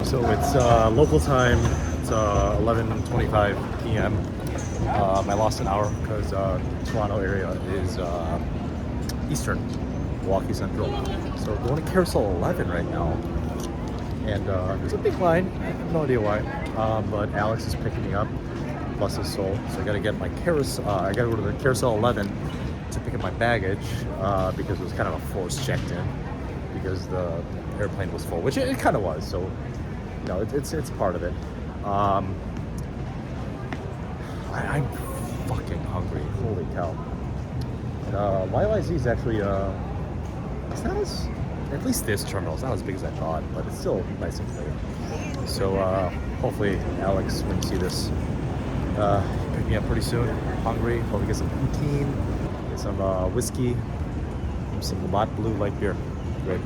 So it's local time. It's 11:25 p.m. I lost an hour because Toronto area is Eastern, Milwaukee Central. So we're going to Carousel 11 right now, and there's a big line. I have no idea why, but Alex is picking me up. Bless his soul. So I got to get my carousel. I got to go to the Carousel 11 to pick up my baggage because it was kind of a forced checked-in because the airplane was full, which it kind of was. So you know, it's part of it. I'm fucking hungry. Holy cow. And YYZ is actually it's not as, at least this terminal is not as big as I thought, but it's still nice and clear. So hopefully Alex, when you see this, pick me up pretty soon. Hungry. Hopefully get some poutine, get some whiskey, some Labatt Blue light beer. Great.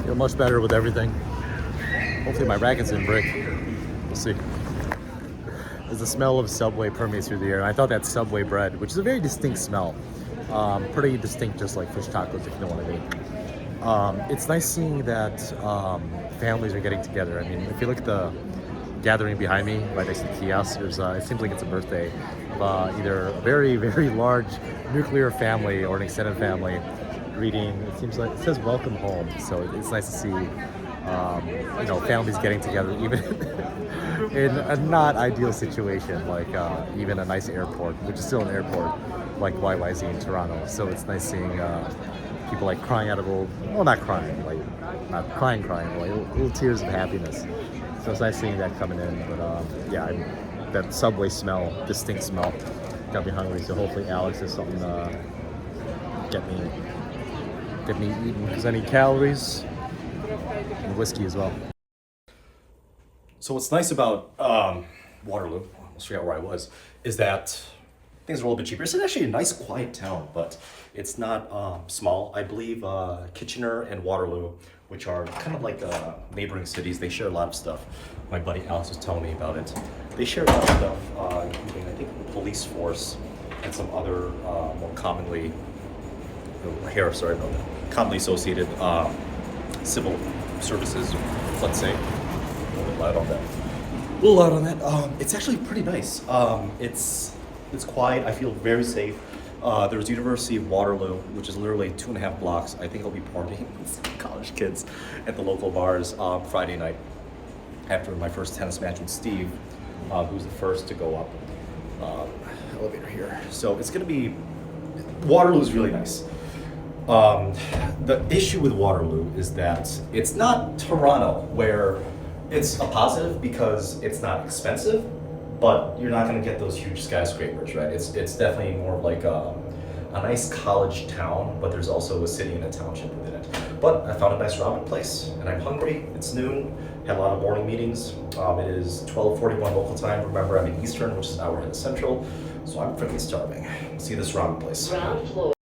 Feel much better with everything. Hopefully my rackets didn't break. We'll see. As the smell of Subway permeates through the air. I thought that Subway bread, which is a very distinct smell. Pretty distinct, just like fish tacos, if you know what I mean. It's nice seeing that families are getting together. I mean, if you look at the gathering behind me, right next to the kiosk, there's, it seems like it's a birthday of either a very, very large nuclear family or an extended family greeting. It seems like it says welcome home. So it's nice to see, you know, families getting together, even in a not ideal situation, like even a nice airport, which is still an airport, like YYZ in Toronto. So it's nice seeing people like crying out of well, not crying, like not crying, but like little tears of happiness. So it's nice seeing that coming in. But yeah, that Subway smell, distinct smell, got me hungry. So hopefully Alex has something get me eating, because I need calories and whiskey as well. So what's nice about Waterloo, I almost forgot where I was, is that things are a little bit cheaper. It's actually a nice, quiet town, but it's not small. I believe Kitchener and Waterloo, which are kind of like neighboring cities, they share a lot of stuff. My buddy Alex was telling me about it. They share a lot of stuff, including, I think, the police force and some other more commonly, commonly associated civil services, let's say. A little bit loud on that. A little loud on that. It's actually pretty nice. It's quiet. I feel very safe. There's University of Waterloo, which is literally 2.5 blocks. I think I'll be partying with some college kids at the local bars Friday night after my first tennis match with Steve, who's the first to go up. Elevator here. So it's gonna be, Waterloo is really nice. The issue with Waterloo is that it's not Toronto, where it's a positive because it's not expensive, but you're not going to get those huge skyscrapers, right? It's definitely more of like a nice college town, but there's also a city and a township within it. But I found a nice ramen place, and I'm hungry. It's noon. Had a lot of morning meetings. It is 12:41 local time. Remember, I'm in Eastern, which is an hour ahead of Central, so I'm freaking starving. Let's see this ramen place. Ground floor.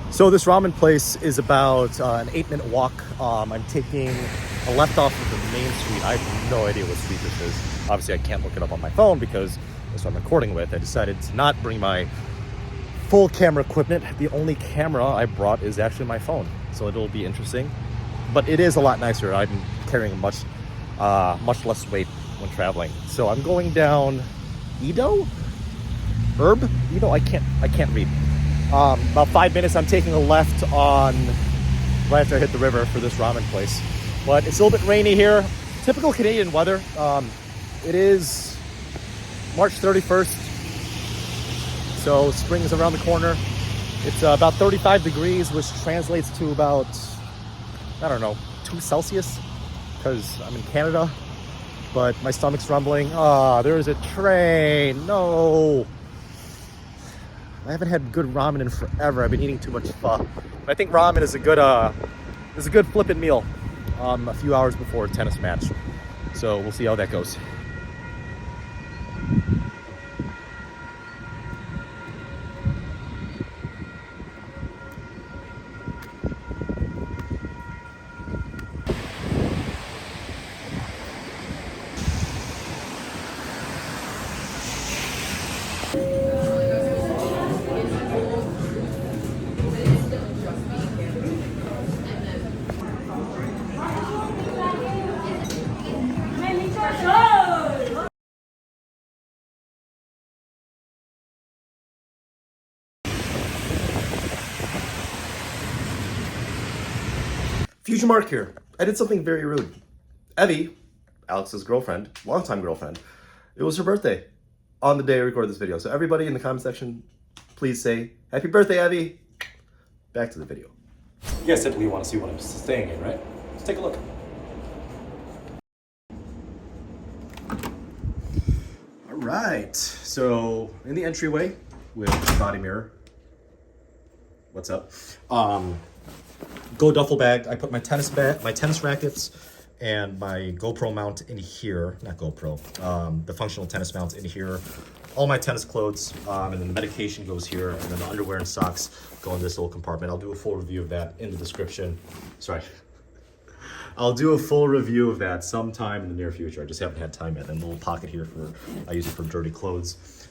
So this ramen place is about an 8-minute walk. I'm taking a left off of the main street. I have no idea what street this is. Obviously, I can't look it up on my phone because that's what I'm recording with. I decided to not bring my full camera equipment. The only camera I brought is actually my phone. So it'll be interesting. But it is a lot nicer. I'm carrying much less weight when traveling. So I'm going down Edo? Herb? Edo? I can't read. About 5 minutes, I'm taking a left on right after I hit the river for this ramen place. But it's a little bit rainy here. Typical Canadian weather. It is March 31st, so spring is around the corner. It's about 35 degrees, which translates to about, I don't know, 2 Celsius, because I'm in Canada. But my stomach's rumbling. There's a train. No. I haven't had good ramen in forever. I've been eating too much pho. I think ramen is a good flippin' meal a few hours before a tennis match. So we'll see how that goes. Future Mark here. I did something very rude. Evie, Alex's girlfriend, longtime girlfriend, it was her birthday on the day I recorded this video. So everybody in the comment section, please say, happy birthday, Evie. Back to the video. You guys typically want to see what I'm staying in, right? Let's take a look. All right, so in the entryway with body mirror. What's up? Go duffel bag. I put my tennis rackets, and my GoPro mount in here. Not GoPro. The functional tennis mount in here. All my tennis clothes, and then the medication goes here, and then the underwear and socks go in this little compartment. I'll do a full review of that in the description. Sorry. I'll do a full review of that sometime in the near future. I just haven't had time yet. And a little pocket here I use it for dirty clothes.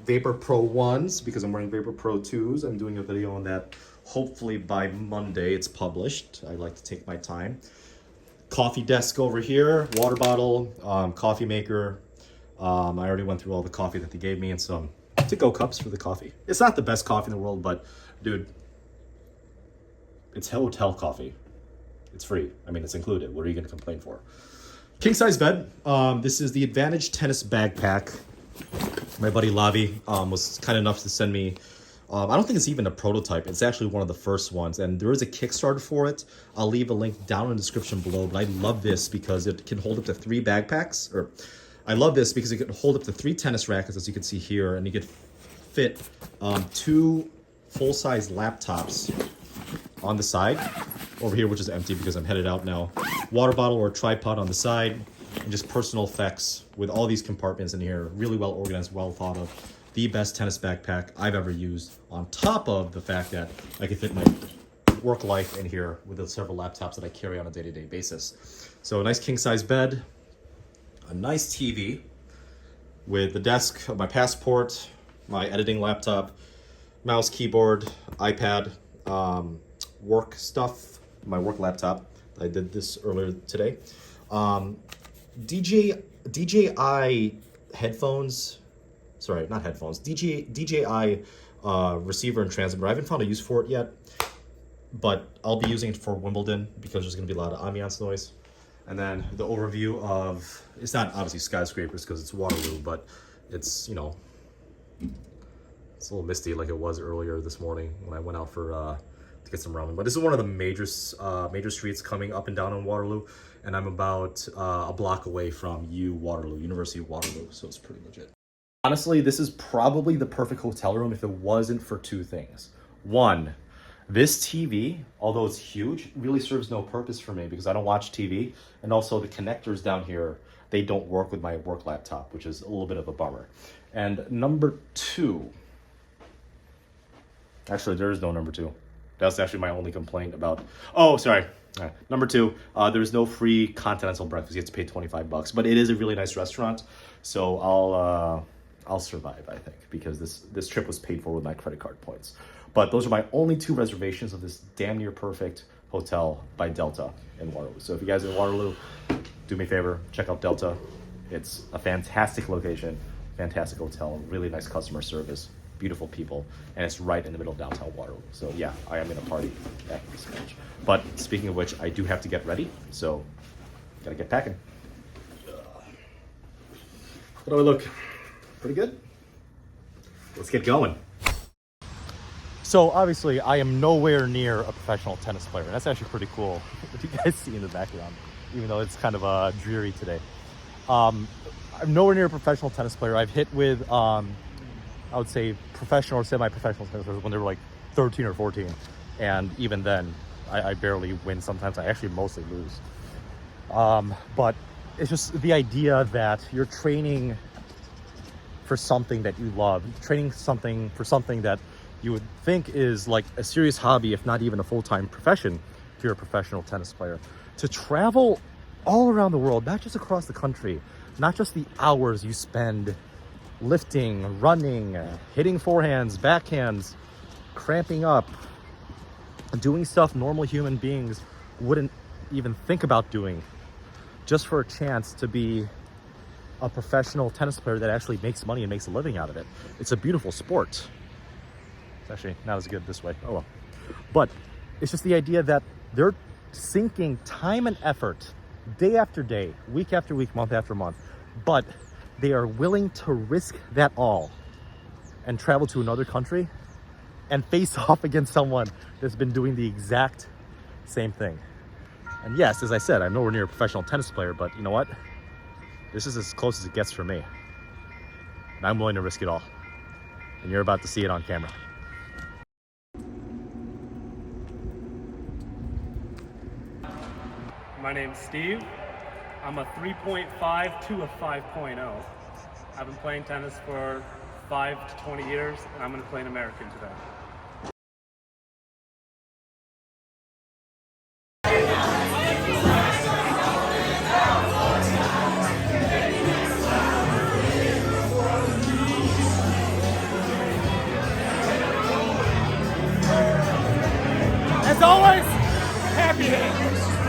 Vapor Pro 1s, because I'm wearing Vapor Pro 2s. I'm doing a video on that hopefully by Monday. It's published. I like to take my time. Coffee desk over here, water bottle, coffee maker. I already went through all the coffee that they gave me and some to-go cups for the coffee. It's not the best coffee in the world, but dude, it's hotel coffee. It's free. I mean, it's included. What are you going to complain for? King size bed. This is the Advantage tennis backpack. My buddy Lavi was kind enough to send me. I don't think it's even a prototype. It's actually one of the first ones, and there is a Kickstarter for it. I'll leave a link down in the description below, but I love this because it can hold up to 3 backpacks. Or I love this because it can hold up to 3 tennis rackets, as you can see here, and you could fit 2 full-size laptops on the side over here, which is empty because I'm headed out now. Water bottle or tripod on the side, and just personal effects with all these compartments in here. Really well organized, well thought of. The best tennis backpack I've ever used, on top of the fact that I can fit my work life in here with the several laptops that I carry on a day-to-day basis. So a nice king-size bed, a nice TV with the desk, my passport, my editing laptop, mouse, keyboard, iPad, work stuff, my work laptop. I did this earlier today. DJI headphones. Sorry, not headphones. DJI receiver and transmitter. I haven't found a use for it yet, but I'll be using it for Wimbledon because there's going to be a lot of ambiance noise. And then the overview of, it's not obviously skyscrapers because it's Waterloo, but it's, you know, it's a little misty like it was earlier this morning when I went out for to get some ramen. But this is one of the major streets coming up and down on Waterloo, and I'm about a block away from University of Waterloo, so it's pretty legit. Honestly, this is probably the perfect hotel room if it wasn't for 2 things. One, this TV, although it's huge, really serves no purpose for me because I don't watch TV. And also the connectors down here, they don't work with my work laptop, which is a little bit of a bummer. And number 2, actually there is no number 2. That's actually my only complaint about, oh, sorry. Number 2, there's no free continental breakfast. You have to pay $25, but it is a really nice restaurant. So I'll survive, I think, because this trip was paid for with my credit card points. But those are my only 2 reservations of this damn near perfect hotel by Delta in Waterloo. So if you guys are in Waterloo, do me a favor, check out Delta. It's a fantastic location, fantastic hotel, really nice customer service, beautiful people, and it's right in the middle of downtown Waterloo. So yeah, I am in a party after this match. But speaking of which, I do have to get ready, so gotta get packing. How do I look? Pretty good? Let's get going. So obviously I am nowhere near a professional tennis player. That's actually pretty cool. What you guys see in the background, even though it's kind of dreary today. I'm nowhere near a professional tennis player. I've hit with, I would say professional or semi-professional tennis players when they were like 13 or 14. And even then, I barely win. Sometimes I actually mostly lose. But it's just the idea that you're training for something that you love, training for something that you would think is like a serious hobby, if not even a full-time profession, if you're a professional tennis player. To travel all around the world, not just across the country, not just the hours you spend lifting, running, hitting forehands, backhands, cramping up, doing stuff normal human beings wouldn't even think about doing, just for a chance to be a professional tennis player that actually makes money and makes a living out of it. It's a beautiful sport. It's actually not as good this way. Oh well. But it's just the idea that they're sinking time and effort, day after day, week after week, month after month, but they are willing to risk that all and travel to another country and face off against someone that's been doing the exact same thing. And yes, as I said, I'm nowhere near a professional tennis player, but you know what? This is as close as it gets for me. And I'm willing to risk it all. And you're about to see it on camera. My name's Steve. I'm a 3.5 to a 5.0. I've been playing tennis for 5 to 20 years, and I'm going to play an American today. As always, happy hands.